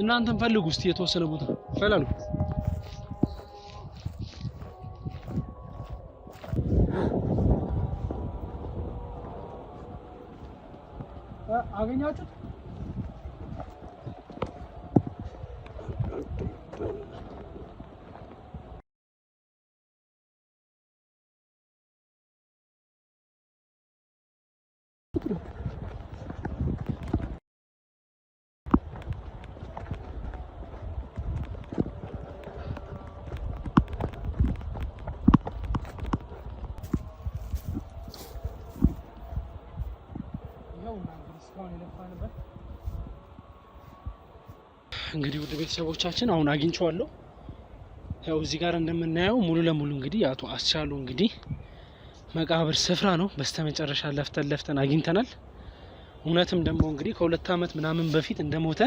እናንተም ፈልጉ እስቲ የተወሰነ ቦታ ፈላልጉ። አገኛችሁት? እንግዲህ ውድ ቤተሰቦቻችን አሁን አግኝቼዋለሁ። ያው እዚህ ጋር እንደምናየው ሙሉ ለሙሉ እንግዲህ አቶ አስቻሉ እንግዲህ መቃብር ስፍራ ነው። በስተመጨረሻ ለፍተን አግኝተናል። እውነትም ደግሞ እንግዲህ ከ2 ዓመት ምናምን በፊት እንደሞተ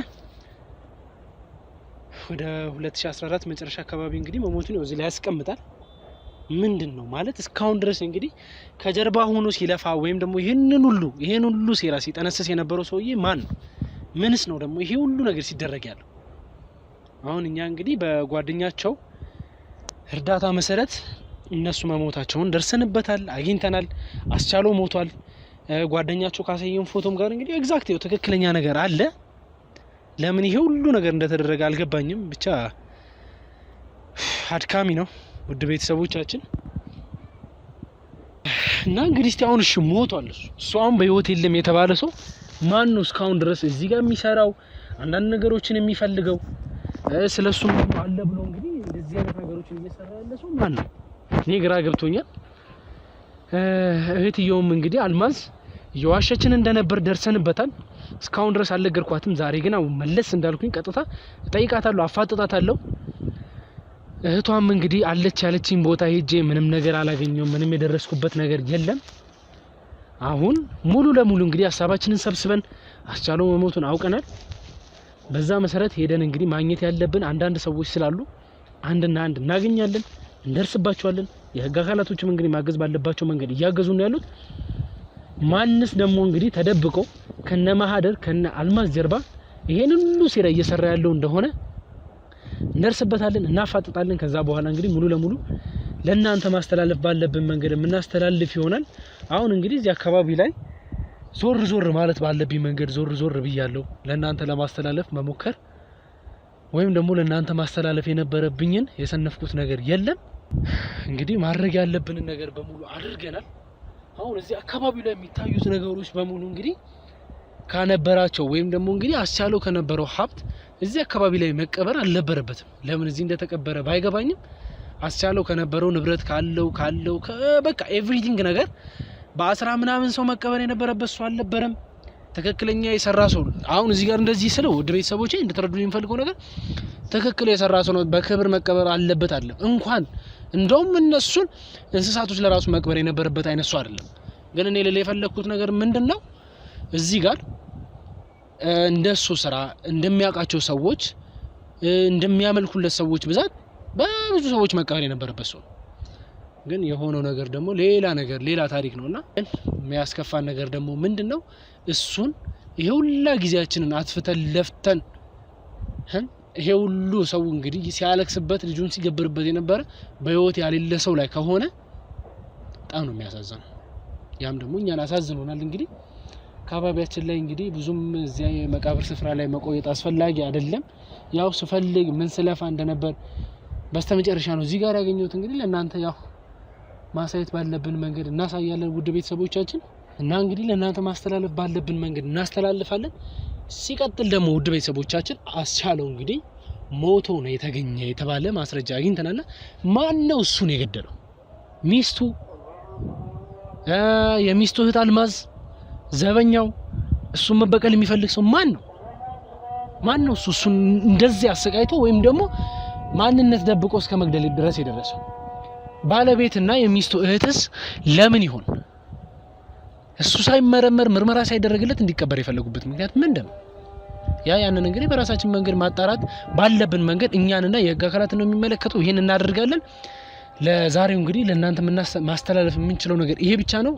ወደ 2014 መጨረሻ አካባቢ እንግዲህ መሞቱን ነው እዚህ ላይ ያስቀምጣል። ምንድን ነው ማለት እስካሁን ድረስ እንግዲህ ከጀርባ ሆኖ ሲለፋ ወይም ደግሞ ይሄንን ሁሉ ሴራ ሲጠነስስ የነበረው ሰውዬ ማን ነው? ምንስ ነው ደግሞ ይሄ ሁሉ ነገር ሲደረግ ያለው? አሁን እኛ እንግዲህ በጓደኛቸው እርዳታ መሰረት እነሱ መሞታቸውን ደርሰንበታል፣ አግኝተናል። አስቻለው ሞቷል። ጓደኛቸው ካሳየን ፎቶም ጋር እንግዲህ ኤግዛክት ነው ትክክለኛ ነገር አለ። ለምን ይሄ ሁሉ ነገር እንደተደረገ አልገባኝም። ብቻ አድካሚ ነው። ውድ ቤተሰቦቻችን እና እንግዲህ እስቲ አሁን እሺ ሞቷል እሱ አሁን በህይወት የለም የተባለ ሰው ማን ነው እስካሁን ድረስ እዚህ ጋር የሚሰራው አንዳንድ ነገሮችን የሚፈልገው ስለሱም አለ ብሎ እንግዲህ እንደዚህ አይነት ነገሮችን እየሰራ ያለ ሰው ማን ነው? እኔ ግራ ገብቶኛል። እህትየውም እንግዲህ አልማዝ የዋሸችን እንደነበር ደርሰንበታል። እስካሁን ድረስ አልነገርኳትም። ዛሬ ግን መለስ እንዳልኩኝ ቀጥታ እጠይቃታለሁ፣ አፋጥጣታለሁ። እህቷም እንግዲህ አለች ያለችኝ ቦታ ሄጄ ምንም ነገር አላገኘሁም፣ ምንም የደረስኩበት ነገር የለም። አሁን ሙሉ ለሙሉ እንግዲህ ሀሳባችንን ሰብስበን አስቻለው መሞቱን አውቀናል። በዛ መሰረት ሄደን እንግዲህ ማግኘት ያለብን አንዳንድ ሰዎች ስላሉ አንድና አንድ እናገኛለን፣ እንደርስባቸዋለን። የህግ አካላቶችም እንግዲህ ማገዝ ባለባቸው መንገድ እያገዙ ነው ያሉት። ማንስ ደግሞ እንግዲህ ተደብቆ ከነ ማህደር ከነ አልማዝ ጀርባ ይሄንን ሁሉ ሴራ እየሰራ ያለው እንደሆነ እንደርስበታለን፣ እናፋጥጣለን። ከዛ በኋላ እንግዲህ ሙሉ ለሙሉ ለእናንተ ማስተላለፍ ባለብን መንገድ የምናስተላልፍ ይሆናል። አሁን እንግዲህ እዚህ አካባቢ ላይ ዞር ማለት ባለብኝ መንገድ ዞር ብያለሁ። ለእናንተ ለማስተላለፍ መሞከር ወይም ደግሞ ለእናንተ ማስተላለፍ የነበረብኝን የሰነፍኩት ነገር የለም። እንግዲህ ማድረግ ያለብንን ነገር በሙሉ አድርገናል። አሁን እዚህ አካባቢ ላይ የሚታዩት ነገሮች በሙሉ እንግዲህ ካነበራቸው ወይም ደግሞ እንግዲህ አስቻለው ከነበረው ሀብት እዚህ አካባቢ ላይ መቀበር አልነበረበትም። ለምን እዚህ እንደተቀበረ ባይገባኝም አስቻለው ከነበረው ንብረት ካለው በቃ ኤቭሪቲንግ ነገር በ10 ምናምን ሰው መቀበር የነበረበት ሰው አልነበረም። ትክክለኛ የሰራ ሰው አሁን እዚህ ጋር እንደዚህ ስለው ውድ ቤተሰቦቼ እንድትረዱኝ የምፈልገው ነገር ትክክል የሰራ ሰው ነው በክብር መቀበር አለበት አለ። እንኳን እንደውም እነሱን እንስሳቶች ለራሱ መቅበር የነበረበት አይነት ሰው አይደለም። ግን እኔ ለሌላ የፈለኩት ነገር ምንድነው እዚህ ጋር እንደሱ ስራ እንደሚያውቃቸው ሰዎች እንደሚያመልኩለት ሰዎች ብዛት በብዙ ሰዎች መቀበር የነበረበት ሰው። ግን የሆነው ነገር ደግሞ ሌላ ታሪክ ነውና የሚያስከፋን ነገር ደግሞ ምንድነው እሱን ይሄ ሁሉ ጊዜያችንን አጥፍተን ለፍተን ይሄ ሁሉ ሰው እንግዲህ ሲያለቅስበት ልጁን ሲገብርበት የነበረ በህይወት ያሌለ ሰው ላይ ከሆነ በጣም ነው የሚያሳዝነው። ያም ደግሞ እኛን አሳዝኖናል። እንግዲህ አካባቢያችን ላይ እንግዲህ ብዙም እዚያ የመቃብር ስፍራ ላይ መቆየት አስፈላጊ አይደለም። ያው ስፈልግ ምን ስለፋ እንደነበር በስተመጨረሻ ነው እዚህ ጋር ያገኘሁት። እንግዲህ ለእናንተ ያው ማሳየት ባለብን መንገድ እናሳያለን ውድ ቤተሰቦቻችን። እና እንግዲህ ለእናንተ ማስተላለፍ ባለብን መንገድ እናስተላልፋለን። ሲቀጥል ደግሞ ውድ ቤተሰቦቻችን አስቻለው እንግዲህ ሞቶ ነው የተገኘ የተባለ ማስረጃ አግኝተናል። ማን ነው እሱን የገደለው? ሚስቱ የሚስቱ እህት አልማዝ፣ ዘበኛው፣ እሱን መበቀል የሚፈልግ ሰው ማን ነው? እሱን እንደዚህ አሰቃይቶ ወይም ደግሞ ማንነት ደብቆ እስከ መግደል ድረስ የደረሰው ባለቤትና የሚስቱ እህትስ ለምን ይሆን እሱ ሳይመረመር ምርመራ ሳይደረግለት እንዲቀበር የፈለጉበት ምክንያት ምንድነው? ያንን እንግዲህ በራሳችን መንገድ ማጣራት ባለብን መንገድ እኛንና የህግ አካላትን ነው የሚመለከተው። ይሄን እናደርጋለን። ለዛሬው እንግዲህ ለእናንተ ማስተላለፍ የምንችለው ነገር ይሄ ብቻ ነው።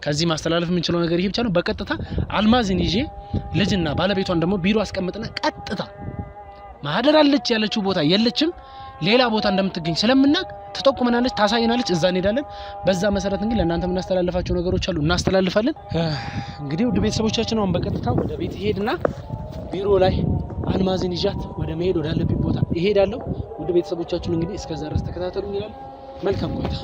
ከዚህ ማስተላለፍ የምንችለው ነገር ይሄ ብቻ ነው። በቀጥታ አልማዝን ይዤ ልጅና ባለቤቷን ደግሞ ቢሮ አስቀምጥና ቀጥታ ማህደር አለች ያለችው ቦታ የለችም ሌላ ቦታ እንደምትገኝ ስለምናቅ ተጠቁመናለች፣ ታሳየናለች፣ እዛ እንሄዳለን። በዛ መሰረት እንግዲህ ለእናንተ የምናስተላልፋቸው ነገሮች አሉ፣ እናስተላልፋለን። እንግዲህ ውድ ቤተሰቦቻችን አሁን በቀጥታ ወደ ቤት ሄድና ቢሮ ላይ አልማዝን ይዣት ወደ መሄድ ወዳለብኝ ቦታ እሄዳለሁ። ውድ ቤተሰቦቻችን እንግዲህ እስከዛ ድረስ ተከታተሉኝ ይላል። መልካም ቆይታ